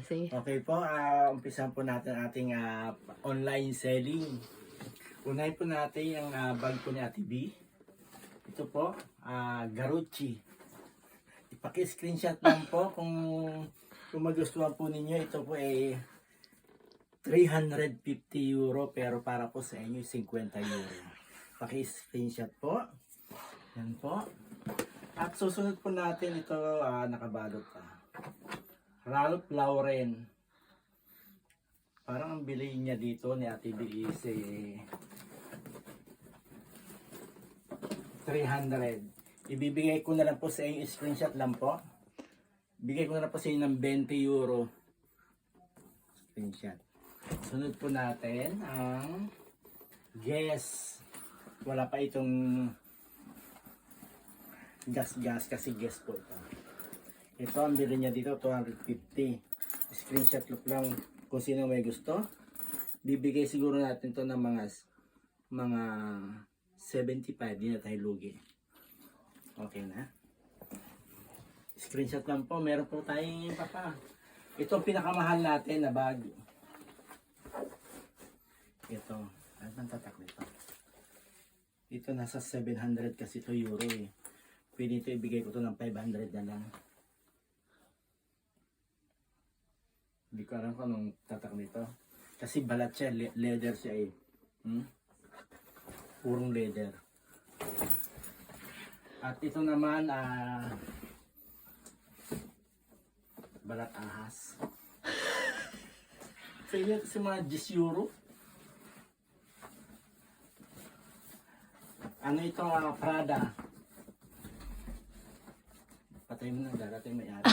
sige. Okay po, umpisan po natin ating online selling. Unahin po natin yung bag po ni Ate B. Ito po, Garucci. Ipaki-screenshot lang po kung magustuhan po ninyo. Ito po ay 350 euro pero para po sa inyo 50 euro. Paki-screenshot po. Yan po. At susunod po natin ito nakabalot pa. Ralph Lauren. Parang ang bili niya dito ni Ate B is 300. Ibibigay ko na lang po sa inyo, screenshot lang po. Bigay ko na lang po sa inyo ng 20 euro. Screenshot. Sunod po natin ang Guess. Wala pa itong gas kasi Guess po ito. Ito ang bili niya dito, 250. Screenshot look lang kung sino may gusto. Bibigay siguro natin to ng mga 75, di na tayo lugi. Okay na. Screenshot lang po. Meron po tayong papa. Ito ang pinakamahal natin na bag. Ito. Ano bang tatak nito? Ito nasa 700 kasi ito euro eh. Pwede ito ibigay ko to ng 500 na lang. Hindi ko alam kung anong tatak nito. Kasi balat siya. Leather siya eh. Purong leather. At ito naman balat ahas. Sa inyo kasi mga 10 euro. Ano ito Prada. Patay mo na darating may ari.